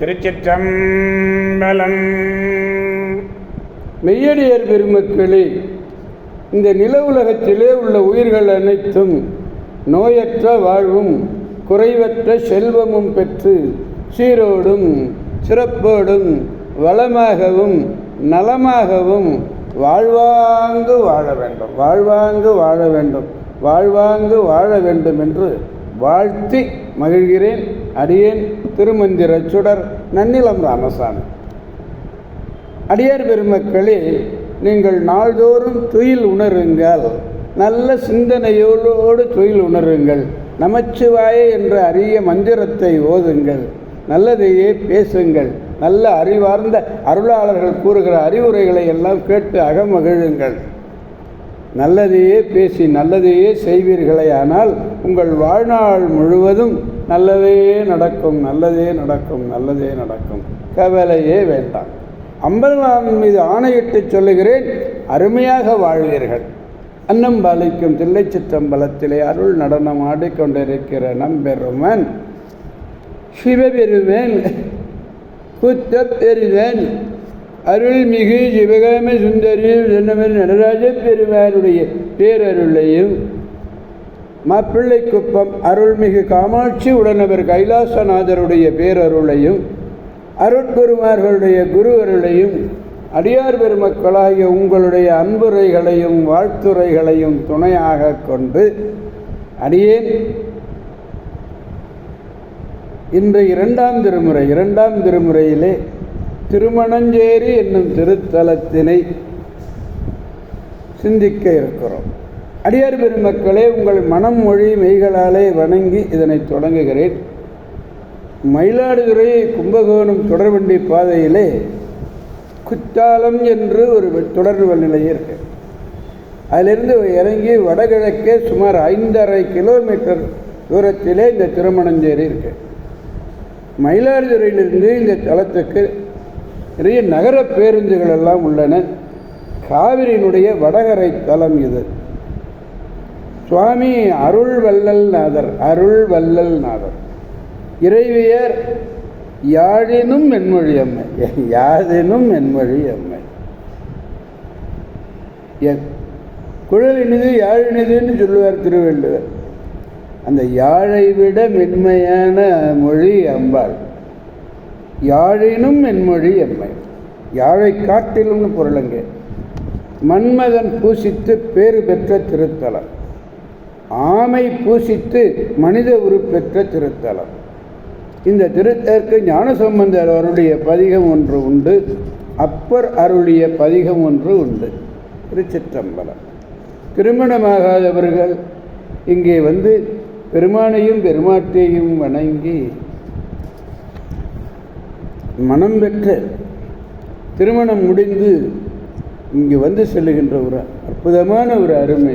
திருச்சிற்றம்பலம். மெய்யடியார் பெருமக்களே, இந்த நில உலகத்திலே உள்ள உயிர்கள் அனைத்தும் நோயற்ற வாழ்வும் குறைவற்ற செல்வமும் பெற்று சீரோடும் சிறப்போடும் வளமாகவும் நலமாகவும் வாழ்வாங்கு வாழ வேண்டும், வாழ்வாங்கு வாழ வேண்டும், வாழ்வாங்கு வாழ வேண்டும் என்று வாழ்த்தி மகிழ்கிறேன். அடியேன் திருமந்திர சுடர் நன்னிலம் ராமசாமி. அடியார் பெருமக்களே, நீங்கள் நாள்தோறும் துயில் உணருங்கள், நல்ல சிந்தனையோடு துயில் உணருங்கள். நமச்சிவாய என்ற அரிய மந்திரத்தை ஓதுங்கள், நல்லதையே பேசுங்கள், நல்ல அறிவார்ந்த அருளாளர்கள் கூறுகிற அறிவுரைகளை எல்லாம் கேட்டு அகமகிழுங்கள். நல்லதையே பேசி நல்லதையே செய்வீர்களே ஆனால் உங்கள் வாழ்நாள் முழுவதும் நல்லதே நடக்கும், நல்லதே நடக்கும், நல்லதே நடக்கும். கவலையே வேண்டாம். அம்பலவான் மீது ஆணையிட்டு சொல்லுகிறேன், அருமையாக வாழ்வீர்கள். அன்னம்பாலிக்கும் தில்லை சிற்றம்பலத்திலே அருள் நடனம் ஆடிக்கொண்டிருக்கிற நம்பெருமன் சிவபெருமன் குத்தப்பெருமன் அருள்மிகு சிவகாம சுந்தரி நடராஜ பெருமானுடைய பேரருளையும், மாப்பிள்ளை குப்பம் அருள்மிகு காமாட்சி உடனவர் கைலாசநாதருடைய பேரருளையும், அருட்குருமார்களுடைய குரு அருளையும், அடியார் பெருமக்களாகிய உங்களுடைய அன்புரைகளையும் வாழ்த்துரைகளையும் துணையாக கொண்டு அடியேன் இன்று இரண்டாம் திருமுறையிலே திருமணஞ்சேரி என்னும் திருத்தலத்தினை சிந்திக்க இருக்கிறோம். அடியார் பெருமக்களே, உங்கள் மனம் மொழி மெய்களாலே வணங்கி இதனை தொடங்குகிறேன். மயிலாடுதுறை கும்பகோணம் தொடர்வண்டி பாதையிலே குத்தாலம் என்று ஒரு தொடர்பு நிலையம் இருக்கு. அதிலிருந்து இறங்கி வடகிழக்கே சுமார் 5.5 கிலோமீட்டர் தூரத்திலே இந்த திருமணஞ்சேரி இருக்கு. மயிலாடுதுறையிலிருந்து இந்த தலத்துக்கு நிறைய நகர பேருந்துகள் எல்லாம் உள்ளன. காவிரியினுடைய வடகரை தலம் இது. சுவாமி அருள் வள்ளல் இறைவியர் யாழினும் என்மொழி அம்மை, யாதினும் என்மொழி அம்மை. குழலினிது யாழினிதுன்னு சொல்லுவார் திருவள்ளுவர். அந்த யாழை விட மென்மையான மொழி அம்பாள். யாழினும் என்மொழி அம்மை, யாழை காட்டிலும்னு பொருளுங்க. மன்மதன் பூசித்து பேறு பெற்ற திருத்தலம், ஆமை பூசித்து மனித உருப்பெற்ற திருத்தலம். இந்த திருத்தலத்திற்கு ஞானசம்பந்தர் அருளிய பதிகம் ஒன்று உண்டு, அப்பர் அருளிய பதிகம் ஒன்று உண்டு. திருச்சிற்றம்பலம். திருமணமாகாதவர்கள் இங்கே வந்து பெருமானையும் பெருமாட்டியையும் வணங்கி மனம் பெற்ற திருமணம் முடிந்து இங்கு வந்து செல்லுகின்ற ஒரு அற்புதமான ஒரு அருமை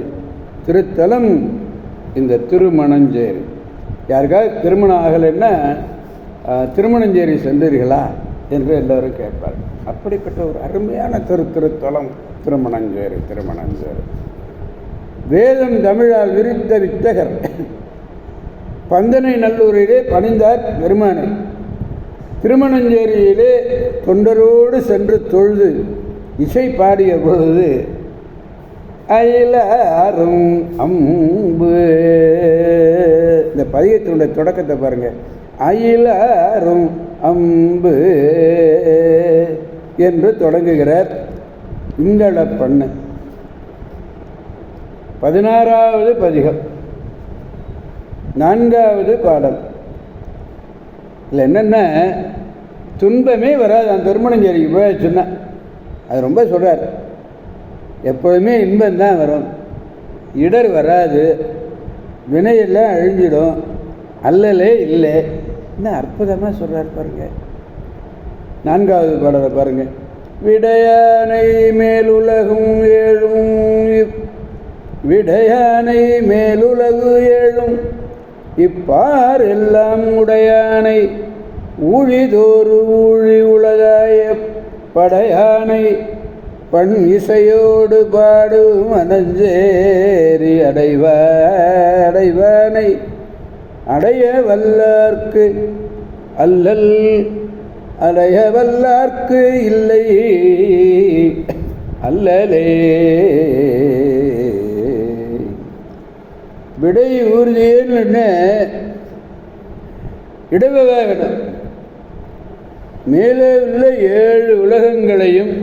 திருத்தலம் இந்த திருமணஞ்சேரி. யாருக்காவது திருமணம் ஆகலைன்னா திருமணஞ்சேரி சென்றீர்களா என்று எல்லோரும் கேட்பார். அப்படிப்பட்ட ஒரு அருமையான திருத்தலம் திருமணஞ்சேரி. வேதம் தமிழால் விரித்த வித்தகர் பந்தனை நல்லூரிலே பணிந்தார் பெருமானை. திருமணஞ்சேரியிலே தொண்டரோடு சென்று தொழுது இசை பாடிய பொழுது அயிலாரும் அம்பு, இந்த பதிகத்தினுடைய தொடக்கத்தை பாருங்க. அயிலாரும் அம்பு என்று தொடங்குகிறார் இங்கள பண்ணு. 16வது பதிகம், 4வது பாடல். இல்லை என்னென்னா, துன்பமே வராது. அந்த திருமணஞ்சேரிக்கு போய் சொன்னேன், அது ரொம்ப சொல்கிறார். எப்போதுமே இன்பந்தான் வரும், இடர் வராது, வினையெல்லாம் அழிஞ்சிடும், அல்லலே இல்லை. இன்னும் அற்புதமாக சொல்கிறார் பாருங்க. 4வது பாடலை பாருங்க. விடையானை மேலுலகும் ஏழும், விடையானை மேலுலகு ஏழும் இப்பார் எல்லாம் உடையானை ஊழிதோறு ஊழி உலகாய படையானை பண் இசையோடு பாடு மனஞ்சேரி அடைவானை அடைய வல்லார்க்கு அல்லல் அலைய வல்லார்க்கு இல்லை அல்லலே. விடை ஊர்தியேன்னு இடவவாகனம் மேலே உள்ள 7 உலகங்களையும்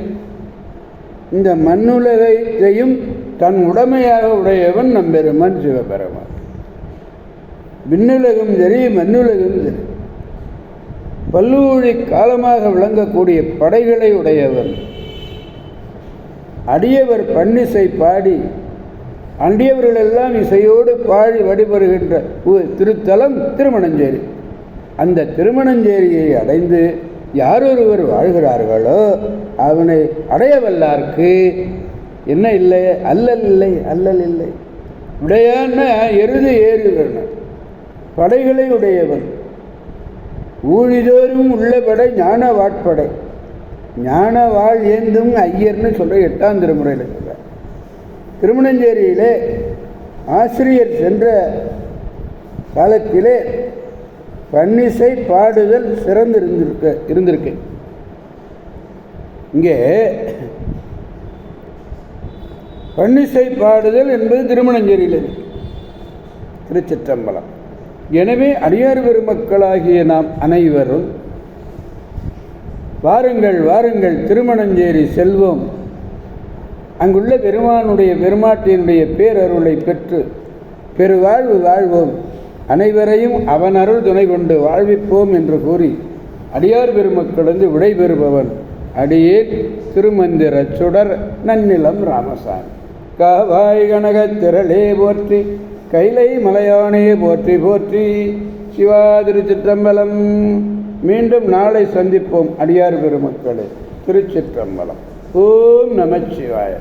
இந்த மண்ணுலகத்தையும் தன் உடைமையாக உடையவன் நம்பெருமான் சிவபெருமான். விண்ணுலகம் சரி மண்ணுலகம் சரி பல்லூழி காலமாக விளங்கக்கூடிய படைகளை உடையவன். அடியவர் பன்னிசை பாடி அண்டியவர்களெல்லாம் இசையோடு பாடி வழிபடுகின்ற திருத்தலம் திருமணஞ்சேரி. அந்த திருமணஞ்சேரியை அடைந்து யாரொருவர் வாழ்கிறார்களோ அவனை அடையவல்லார்க்கு என்ன இல்லை? அல்லல் இல்லை, அல்லல் இல்லை. உடையான எருது ஏறுவன படைகளை உடையவன். ஊழிதோறும் உள்ள படை ஞான வாட்படை. ஞான வாழ் ஏந்தும் ஐயர்னு சொல்ற 8ஆம் திருமுறையில் சொல்ற. திருமணஞ்சேரியிலே ஆசிரியர் சென்ற காலத்திலே பன்னிசை பாடுதல் சிறந்து இருந்திருக்கு. இங்கே பன்னிசை பாடுதல் என்பது திருமணஞ்சேரியில் திருச்சிற்றம்பலம். எனவே அடியார் பெருமக்களாகிய நாம் அனைவரும் வாருங்கள் வாருங்கள் திருமணஞ்சேரி செல்வோம். அங்குள்ள பெருமானுடைய பெருமாட்டியினுடைய பேரருளை பெற்று பெருவாழ்வு வாழ்வோம். அனைவரையும் அவன் அருள் துணை கொண்டு வாழ்விப்போம் என்று கூறி அடியார் பெருமக்களந்து விடைபெறுபவன் அடியேன் திருமந்திர சுடர் நன்னிலம் ராமசாமி. காவாய் கனகத் திரளே போற்றி, கைலை மலையானே போற்றி போற்றி. சிவா திருச்சிற்றம்பலம். மீண்டும் நாளை சந்திப்போம் அடியார் பெருமக்களே. திருச்சிற்றம்பலம். ஓம் நமச்சிவாய.